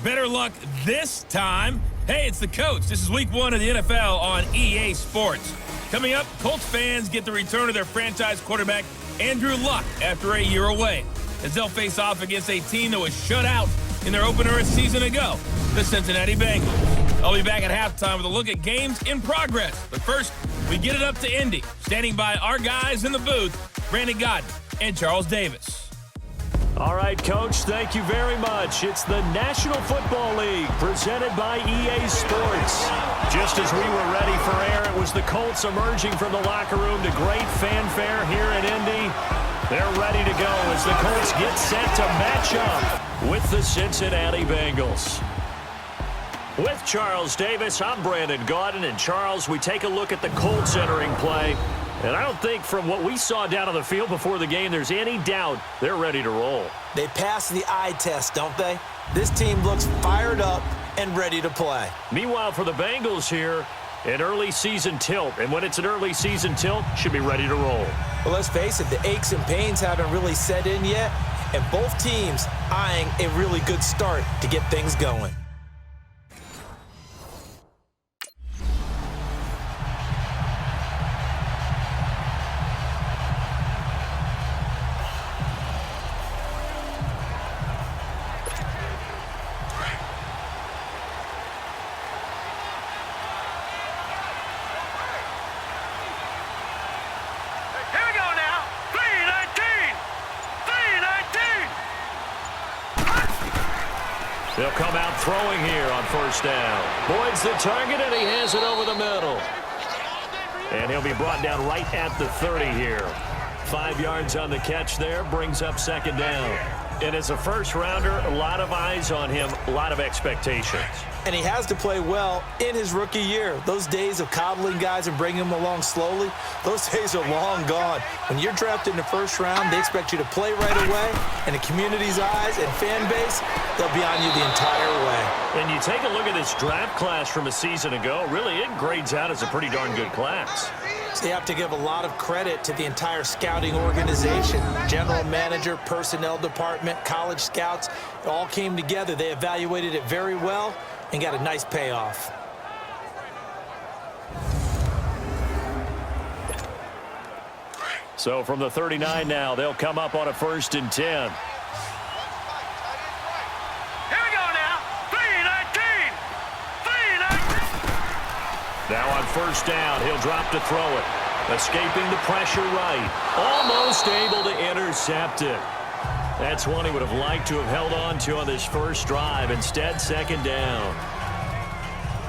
Better luck this time. Hey, it's the coach. This is week 1 of the NFL on EA Sports. Coming up, Colts fans get the return of their franchise quarterback, Andrew Luck, after a year away, as they'll face off against a team that was shut out in their opener a season ago, the Cincinnati Bengals. I'll be back at halftime with a look at games in progress. But first, we get it up to Indy, standing by our guys in the booth, Brandon Godden and Charles Davis. All right, Coach, thank you very much. It's the National Football League presented by EA Sports. Just as we were ready for air, it was the Colts emerging from the locker room to great fanfare here in Indy. They're ready to go as the Colts get set to match up with the Cincinnati Bengals. With Charles Davis, I'm Brandon Gaudin. And Charles, we take a look at the Colts entering play. And I don't think from what we saw down on the field before the game, there's any doubt they're ready to roll. They pass the eye test, don't they? This team looks fired up and ready to play. Meanwhile, for the Bengals here, an early season tilt. And when it's an early season tilt, should be ready to roll. Well, let's face it, the aches and pains haven't really set in yet. And both teams eyeing a really good start to get things going. They'll come out throwing here on first down. Boyd's the target, and he has it over the middle. And he'll be brought down right at the 30 here. 5 yards on the catch there, brings up second down. And as a first-rounder, a lot of eyes on him, a lot of expectations. And he has to play well in his rookie year. Those days of coddling guys and bringing them along slowly, those days are long gone. When you're drafted in the first round, they expect you to play right away. And the community's eyes and fan base, they'll be on you the entire way. And you take a look at this draft class from a season ago, really it grades out as a pretty darn good class. So you have to give a lot of credit to the entire scouting organization. General manager, personnel department, college scouts, it all came together. They evaluated it very well and got a nice payoff. So from the 39 now, they'll come up on a 1st and 10. Here we go now. 3-19. Now on first down, he'll drop to throw it. Escaping the pressure right. Almost able to intercept it. That's one he would have liked to have held on to on this first drive. Instead, second down.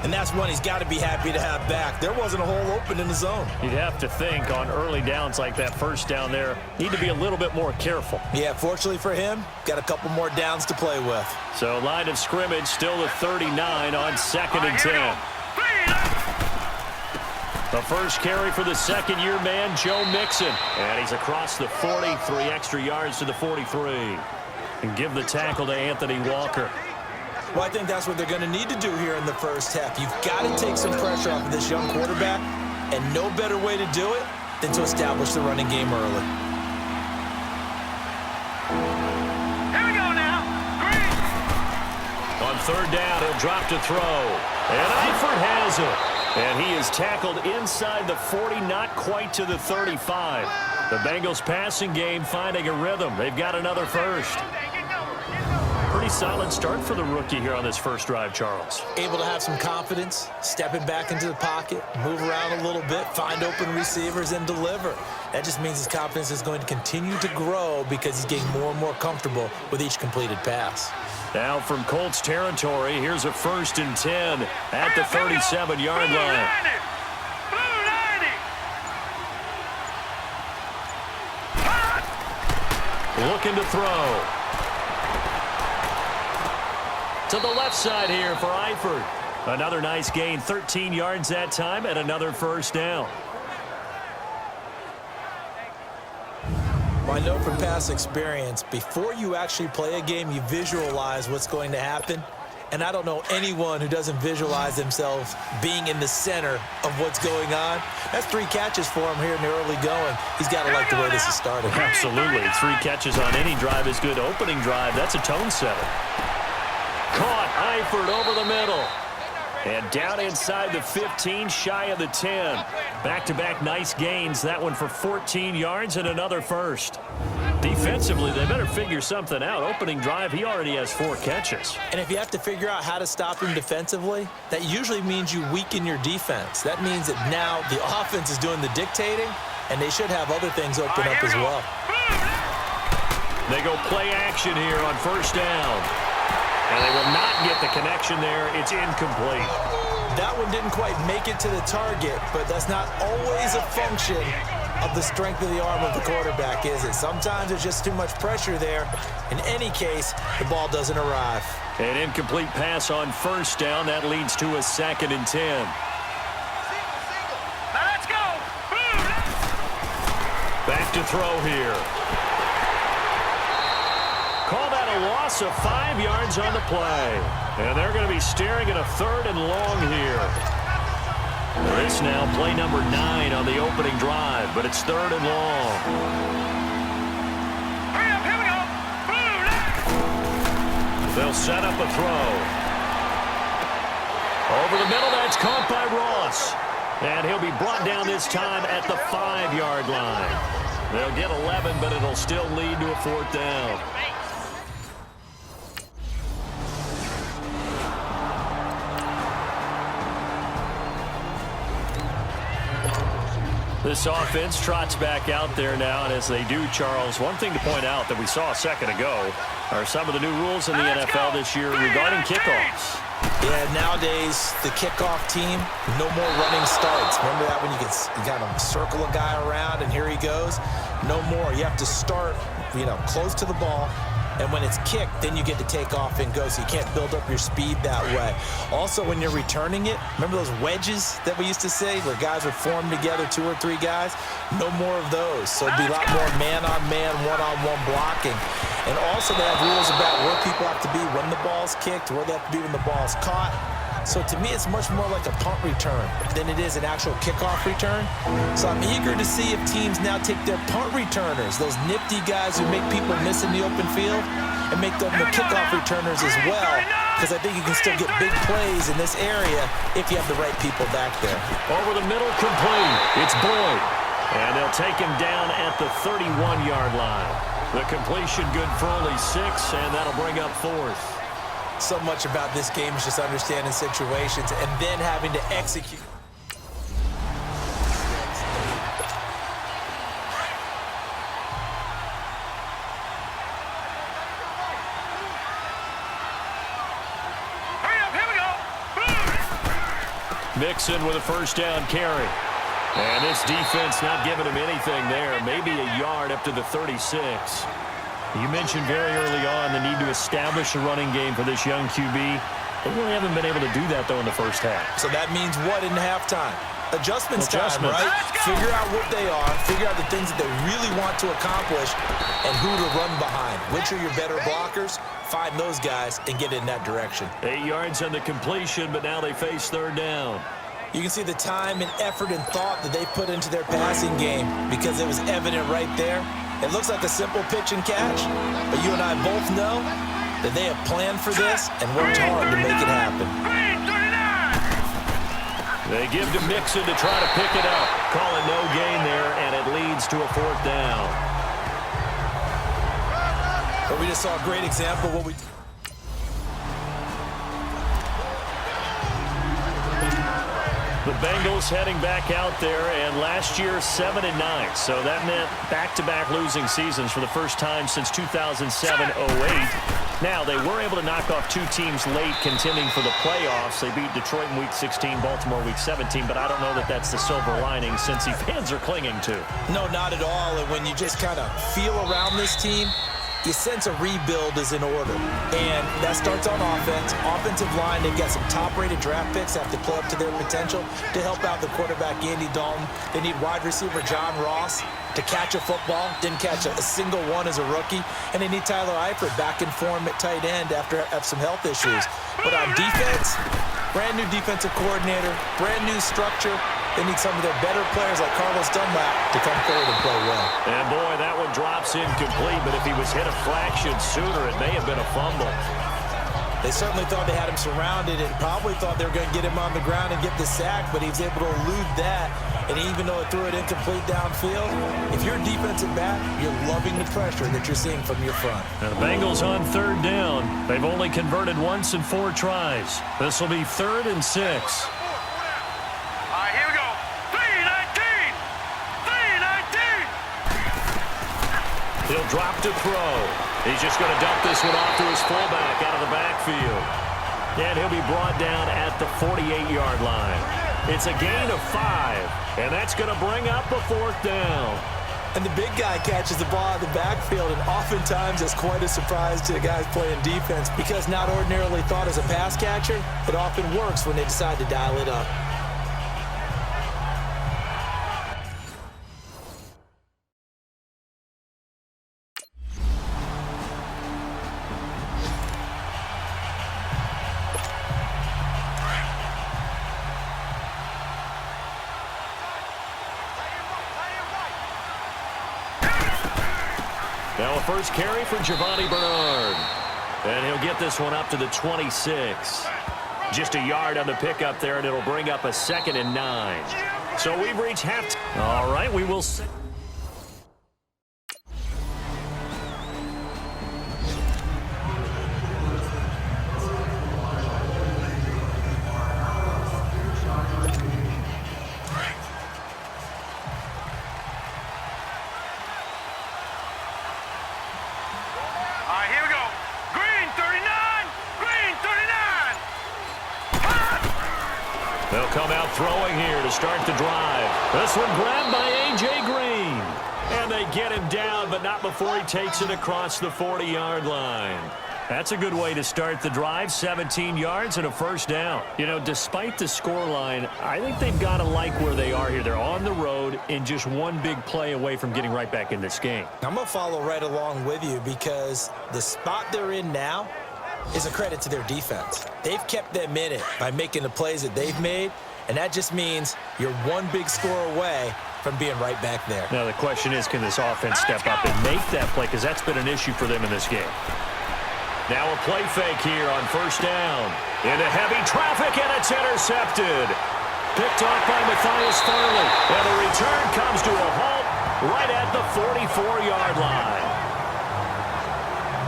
And that's one he's got to be happy to have back. There wasn't a hole open in the zone. You'd have to think on early downs like that first down there, need to be a little bit more careful. Yeah, fortunately for him, got a couple more downs to play with. So line of scrimmage still the 39 on 2nd and 10. The first carry for the second-year man, Joe Mixon. And he's across the 40, 3 extra yards to the 43. And give the tackle to Anthony Walker. Well, I think that's what they're going to need to do here in the first half. You've got to take some pressure off of this young quarterback, and no better way to do it than to establish the running game early. Here we go now. Green. On third down, he'll drop to throw. And Eifert has it. And he is tackled inside the 40, not quite to the 35. The Bengals passing game finding a rhythm. They've got another first. Pretty solid start for the rookie here on this first drive, Charles. Able to have some confidence, stepping back into the pocket, move around a little bit, find open receivers, and deliver. That just means his confidence is going to continue to grow because he's getting more and more comfortable with each completed pass. Now from Colts territory, here's a 1st and 10 at the 37-yard line. Looking to throw. To the left side here for Eifert. Another nice gain, 13 yards that time, and another first down. Well, I know from past experience, before you actually play a game, you visualize what's going to happen. And I don't know anyone who doesn't visualize themselves being in the center of what's going on. That's 3 catches for him here in the early going. He's got to like the way this is started. Absolutely. 3 catches on any drive is good. Opening drive, that's a tone setter. caught. Eifert over the middle. And down inside the 15, shy of the 10. Back-to-back nice gains. That one for 14 yards and another first. Defensively, they better figure something out. Opening drive, he already has 4 catches. And if you have to figure out how to stop him defensively, that usually means you weaken your defense. That means that now the offense is doing the dictating, and they should have other things open up as well. They go play action here on first down. And they will not get the connection there. It's incomplete. That one didn't quite make it to the target, but that's not always a function of the strength of the arm of the quarterback, is it? Sometimes there's just too much pressure there. In any case, the ball doesn't arrive. An incomplete pass on first down. That leads to a 2nd and 10. Now let's go. Back to throw here. Call that a loss of 5 yards on the play. And they're going to be staring at a 3rd and long here. This now play number 9 on the opening drive, but it's 3rd and long. Hurry up, here we go. They'll set up a throw. Over the middle, that's caught by Ross. And he'll be brought down this time at the 5-yard line. They'll get 11, but it'll still lead to a 4th down. This offense trots back out there now, and as they do, Charles, one thing to point out that we saw a second ago are some of the new rules in the NFL this year regarding kickoffs. Yeah, nowadays, the kickoff team, no more running starts. Remember that when you got to circle a guy around and here he goes? No more. You have to start, close to the ball. And when it's kicked, then you get to take off and go, so you can't build up your speed that way. Also, when you're returning it, remember those wedges that we used to say where guys would form together, 2 or 3 guys? No more of those. So it'd be a lot more man-on-man, one-on-one blocking. And also they have rules about where people have to be when the ball's kicked, where they have to be when the ball's caught. So to me, it's much more like a punt return than it is an actual kickoff return. So I'm eager to see if teams now take their punt returners, those nifty guys who make people miss in the open field, and make them the kickoff returners as well, because I think you can still get big plays in this area if you have the right people back there. Over the middle, complete. It's Boyd. And they'll take him down at the 31-yard line. The completion good for only 6, and that'll bring up 4th. So much about this game is just understanding situations and then having to execute. Hurry up, here we go. Mixon with a first down carry. And this defense not giving him anything there. Maybe a yard up to the 36. You mentioned very early on the need to establish a running game for this young QB. They really haven't been able to do that, though, in the first half. So that means what in halftime? Adjustments time, right? Figure out what they are, figure out the things that they really want to accomplish, and who to run behind. Which are your better blockers? Find those guys and get in that direction. 8 yards on the completion, but now they face 3rd down. You can see the time and effort and thought that they put into their passing game because it was evident right there. It looks like a simple pitch and catch, but you and I both know that they have planned for this and worked hard to make it happen. They give to Mixon to try to pick it up. Call it no gain there, and it leads to a 4th down. But we just saw a great example of what we... The Bengals heading back out there, and last year 7-9. So that meant back-to-back losing seasons for the first time since 2007-08. Now, they were able to knock off 2 teams late contending for the playoffs. They beat Detroit in Week 16, Baltimore Week 17, but I don't know that that's the silver lining Cincy fans are clinging to. No, not at all. And when you just kind of feel around this team, you sense a rebuild is in order. And that starts on offense. Offensive line, they've got some top-rated draft picks that have to play up to their potential to help out the quarterback, Andy Dalton. They need wide receiver John Ross to catch a football. Didn't catch a single one as a rookie. And they need Tyler Eifert back in form at tight end after some health issues. But on defense, brand new defensive coordinator, brand new structure. They need some of their better players like Carlos Dunlap to come forward and play well. And boy, that one drops incomplete, but if he was hit a fraction sooner, it may have been a fumble. They certainly thought they had him surrounded and probably thought they were going to get him on the ground and get the sack, but he was able to elude that. And even though it threw it incomplete downfield, if you're a defensive back, you're loving the pressure that you're seeing from your front. Now the Bengals on third down. They've only converted once in 4 tries. This will be 3rd and 6. All right, here we go. 3-19. 3-19. He'll drop to throw. He's just going to dump this one off to his fullback out of the backfield. And he'll be brought down at the 48-yard line. It's a gain of 5, and that's going to bring up a 4th down. And the big guy catches the ball out of the backfield, and oftentimes that's quite a surprise to the guys playing defense because not ordinarily thought as a pass catcher, it often works when they decide to dial it up. Now a first carry for Giovanni Bernard. And he'll get this one up to the 26. Just a yard on the pickup there, and it'll bring up a 2nd and 9. So we've reached half. All right, we will see. They'll come out throwing here to start the drive. This one grabbed by A.J. Green. And they get him down, but not before he takes it across the 40-yard line. That's a good way to start the drive, 17 yards and a first down. You know, despite the scoreline, I think they've got to like where they are here. They're on the road and just one big play away from getting right back in this game. I'm going to follow right along with you because the spot they're in now is a credit to their defense. They've kept them in it by making the plays that they've made, and that just means you're one big score away from being right back there. Now the question is, can this offense step up and make that play? Because that's been an issue for them in this game. Now a play fake here on first down. Into heavy traffic, and it's intercepted. Picked off by Matthias Farley. And the return comes to a halt right at the 44-yard line.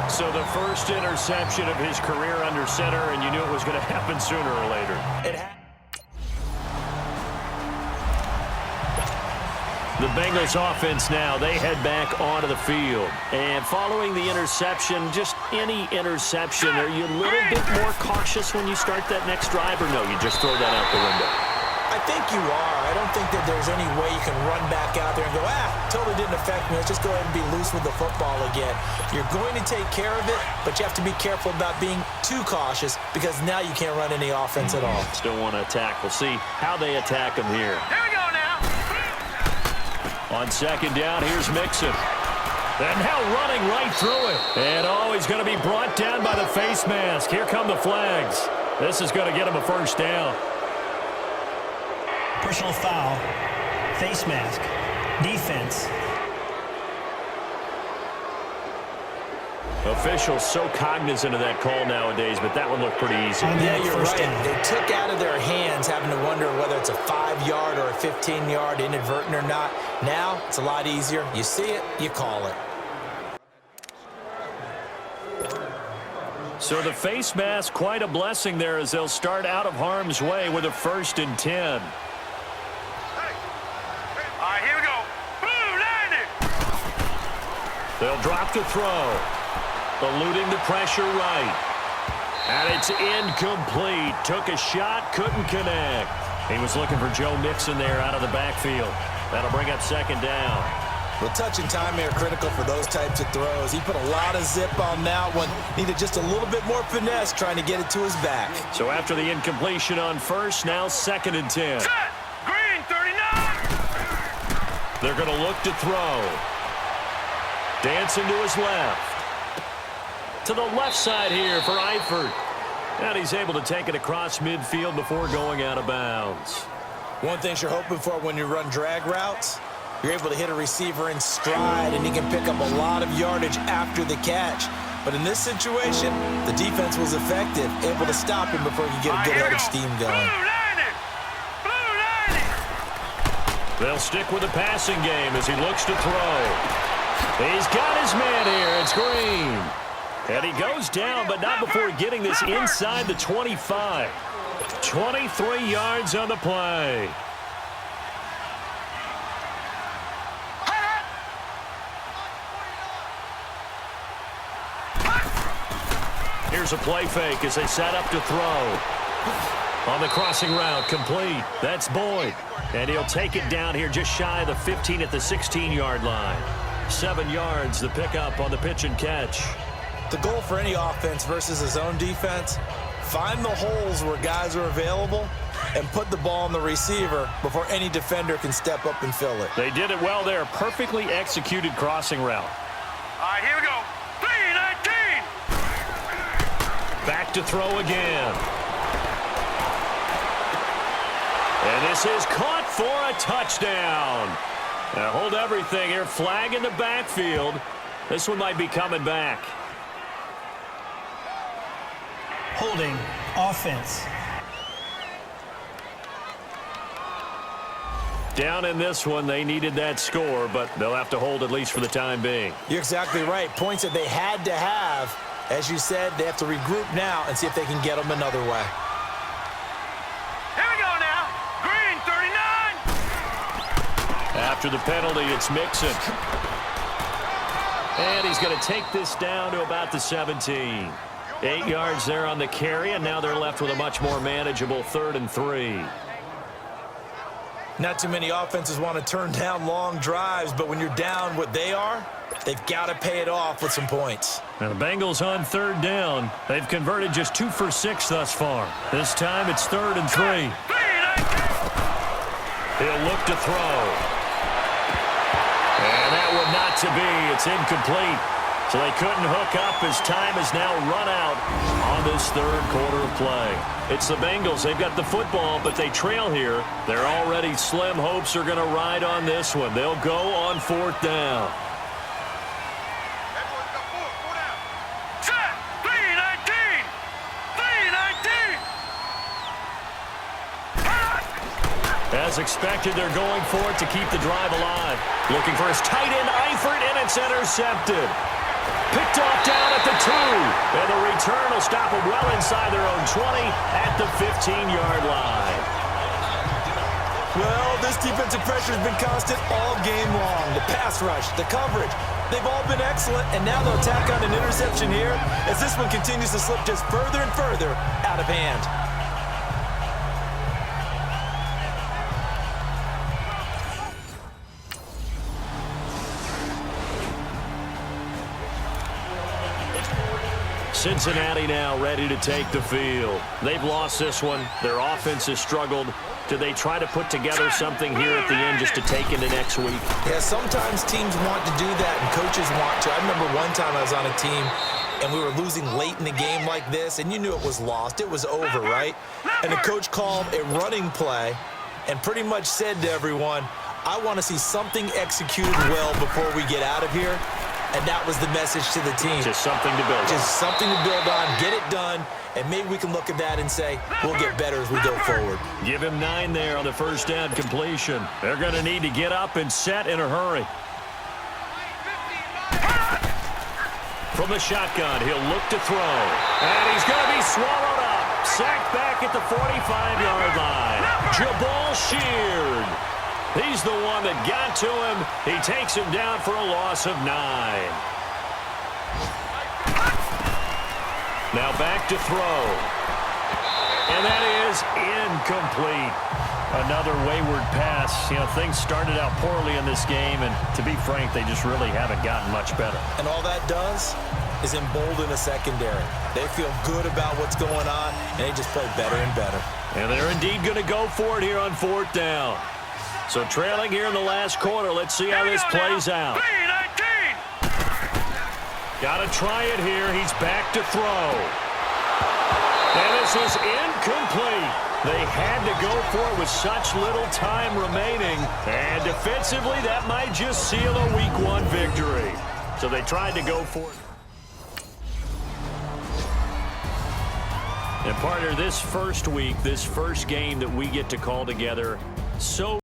So the first interception of his career under center, and you knew it was going to happen sooner or later. The Bengals offense now, they head back onto the field. And following the interception, just any interception, are you a little bit more cautious when you start that next drive, or no, you just throw that out the window? I think you are. I don't think that there's any way you can run back out there and go, totally didn't affect me. Let's just go ahead and be loose with the football again. You're going to take care of it, but you have to be careful about being too cautious because now you can't run any offense at all. Still want to attack. We'll see how they attack them here. Here we go now. On second down, here's Mixon. And now running right through it. And he's going to be brought down by the face mask. Here come the flags. This is going to get him a first down. Personal foul, face mask, defense. Officials so cognizant of that call nowadays, but that one looked pretty easy. Yeah, you're right. They took out of their hands having to wonder whether it's a 5-yard or a 15-yard inadvertent or not. Now, it's a lot easier. You see it, you call it. So the face mask, quite a blessing there as they'll start out of harm's way with a 1st and 10. All right, here we go. Blue 90. They'll drop to throw. Eluding the pressure right. And it's incomplete. Took a shot, couldn't connect. He was looking for Joe Mixon there out of the backfield. That'll bring up second down. Well, touch and time are critical for those types of throws. He put a lot of zip on that one. Needed just a little bit more finesse trying to get it to his back. So after the incompletion on first, now 2nd and 10. Set. Green 39. They're going to look to throw. Dancing to his left. To the left side here for Eifert. And he's able to take it across midfield before going out of bounds. One thing you're hoping for when you run drag routes, you're able to hit a receiver in stride, and he can pick up a lot of yardage after the catch. But in this situation, the defense was effective, able to stop him before he could get a good head of steam going. They'll stick with the passing game as he looks to throw. He's got his man here. It's Green. And he goes down, but not before getting this inside the 25. 23 yards on the play. Here's a play fake as they set up to throw. On the crossing route, complete. That's Boyd. And he'll take it down here just shy of the 15 at the 16-yard line. 7 yards, the pickup on the pitch and catch. The goal for any offense versus his own defense, find the holes where guys are available and put the ball on the receiver before any defender can step up and fill it. They did it well there. Perfectly executed crossing route. All right, here we go. 3-19. Back to throw again. And this is caught for a touchdown. Now hold everything here. Flag in the backfield. This one might be coming back. Holding, offense. Down in this one, they needed that score, but they'll have to hold at least for the time being. You're exactly right. Points that they had to have. As you said, they have to regroup now and see if they can get them another way. Here we go now. Green, 39. After the penalty, it's Mixon. And he's going to take this down to about the 17. 8 yards there on the carry, and now they're left with a much more manageable 3rd and 3. Not too many offenses want to turn down long drives, but when you're down what they are, they've got to pay it off with some points. Now the Bengals on 3rd down. They've converted just 2 for 6 thus far. This time it's 3rd and 3. He'll look to throw. And that would not to be. It's incomplete. So they couldn't hook up as time has now run out on this 3rd quarter of play. It's the Bengals. They've got the football, but they trail here. They're already slim hopes are going to ride on this one. They'll go on 4th down. Set. 3-19. 3-19. As expected, they're going for it to keep the drive alive. Looking for his tight end, Eifert, and it's intercepted. Picked off down at the 2. And the return will stop them well inside their own 20 at the 15-yard line. Well, this defensive pressure has been constant all game long. The pass rush, the coverage, they've all been excellent, and now they'll tack on an interception here as this one continues to slip just further and further out of hand. Cincinnati now ready to take the field. They've lost this one. Their offense has struggled. Do they try to put together something here at the end just to take into next week? Yeah, sometimes teams want to do that and coaches want to. I remember one time I was on a team and we were losing late in the game like this, and you knew it was lost. It was over, right? And the coach called a running play and pretty much said to everyone, I want to see something executed well before we get out of here. And that was the message to the team. Just something to build on. Just something to build on, get it done, and maybe we can look at that and say, we'll get better as we go forward. Give him 9 there on the 1st down completion. They're going to need to get up and set in a hurry. From the shotgun, he'll look to throw. And he's going to be swallowed up. Sacked back at the 45-yard line. Jabal Sheard. He's the one that got to him. He takes him down for a loss of 9. Now back to throw. And that is incomplete. Another wayward pass. You know, things started out poorly in this game, and to be frank, they just really haven't gotten much better. And all that does is embolden the secondary. They feel good about what's going on, and they just play better and better. And they're indeed going to go for it here on 4th down. So trailing here in the last quarter. Let's see how this plays out. 3-19. Got to try it here. He's back to throw. And this is incomplete. They had to go for it with such little time remaining. And defensively, that might just seal a Week 1 victory. So they tried to go for it. And partner, this first week, this first game that we get to call together, so